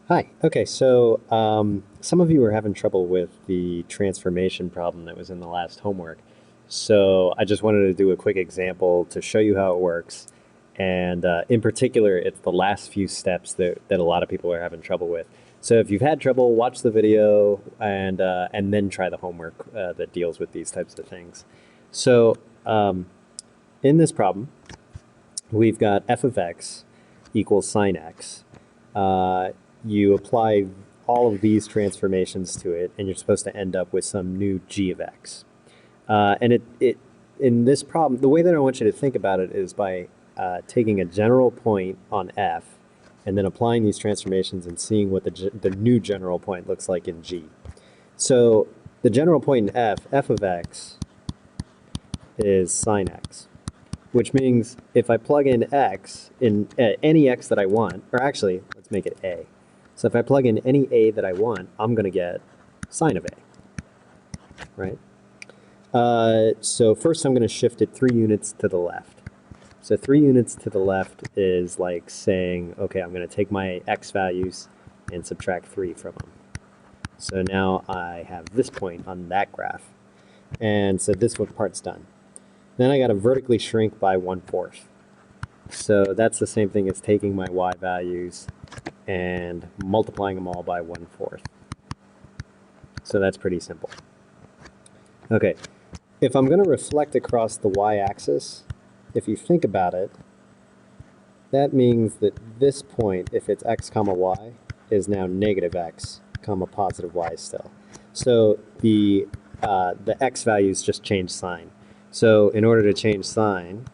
Hi. Okay, so some of you were having trouble with the transformation problem that was in the last homework. So I just wanted to do a quick example to show you how it works. And in particular, it's the last few steps that a lot of people are having trouble with. So if you've had trouble, watch the video and then try the homework that deals with these types of things. So in this problem, we've got f of x equals sine x. Uh, you apply all of these transformations to it, and you're supposed to end up with some new g of x. And in this problem, the way that I want you to think about it is by taking a general point on f, and then applying these transformations and seeing what the new general point looks like in g. So the general point in f of x is sine x, which means if I plug in x in any x that I want, or actually, let's make it a. So if I plug in any a that I want, I'm going to get sine of a, right? So first I'm going to shift it 3 units to the left. So 3 units to the left is like saying, okay, I'm going to take my x values and subtract 3 from them. So now I have this point on that graph. And so this part's done. Then I got to vertically shrink by 1/4. So that's the same thing as taking my y values and multiplying them all by 1/4. So that's pretty simple. Okay, if I'm going to reflect across the y-axis, if you think about it, that means that this point, if it's x comma y, is now negative x comma positive y still. So the x values just change sign. So in order to change sign,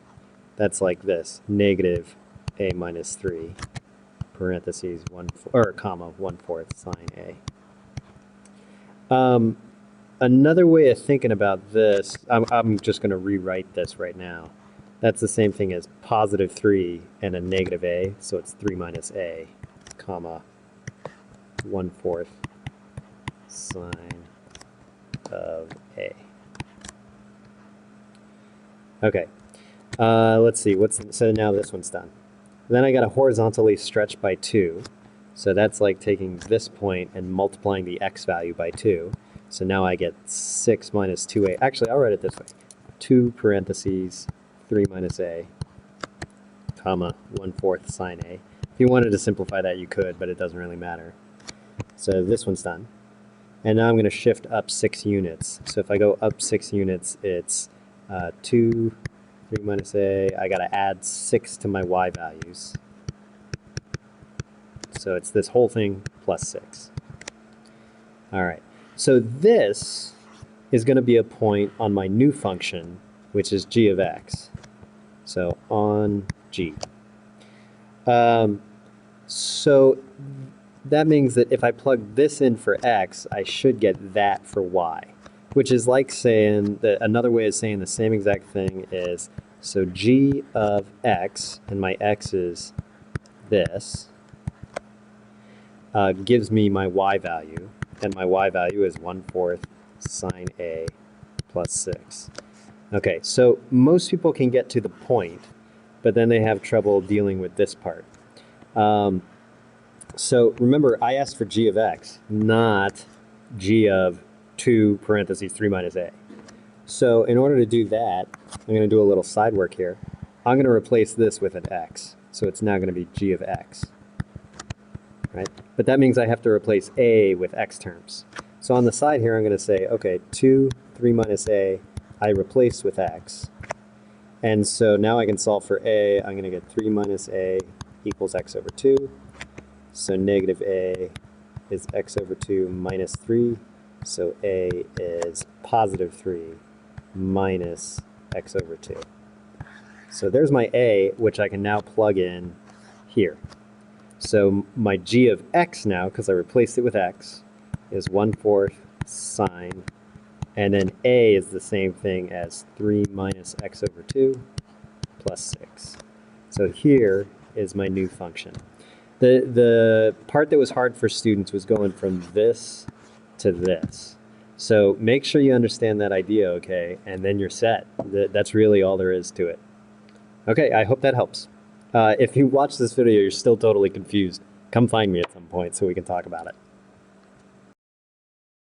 that's like this, negative a minus 3, parentheses, comma 1/4 sine a. Another way of thinking about this, I'm just going to rewrite this right now. That's the same thing as positive 3 and a negative a, so it's 3 minus a, comma 1/4 sine of a. Okay, let's see, so now this one's done. Then I got to horizontally stretch by 2. So that's like taking this point and multiplying the x value by 2. So now I get 6 minus 2a. Actually, I'll write it this way. 2 parentheses 3 minus a, comma 1/4 sine a. If you wanted to simplify that, you could, but it doesn't really matter. So this one's done. And now I'm going to shift up 6 units. So if I go up 6 units, it's 2, 3 minus a. I got to add 6 to my y values. So it's this whole thing plus 6. All right. So this is going to be a point on my new function, which is g of x. So on g. So that means that if I plug this in for x, I should get that for y, which is like saying that another way of saying the same exact thing is, so g of x, and my x is this, gives me my y value, and my y value is 1/4 sine a plus 6. Okay, so most people can get to the point, but then they have trouble dealing with this part. So remember, I asked for g of x, not g of 2 parentheses 3 minus a. So in order to do that, I'm going to do a little side work here. I'm going to replace this with an x. So it's now going to be g of x. Right? But that means I have to replace a with x terms. So on the side here, I'm going to say, okay, 2, 3 minus a, I replace with x. And so now I can solve for a. I'm going to get 3 minus a equals x over 2. So negative a is x over 2 minus 3. So a is positive 3 minus x over 2. So there's my a, which I can now plug in here. So my g of x now, because I replaced it with x, is 1/4 sine, and then a is the same thing as 3 minus x over 2 plus 6. So here is my new function. The part that was hard for students was going from this to this. So make sure you understand that idea, okay, and then you're set. That's really all there is to it. Okay, I hope that helps. If you watch this video, you're still totally confused, come find me at some point so we can talk about it.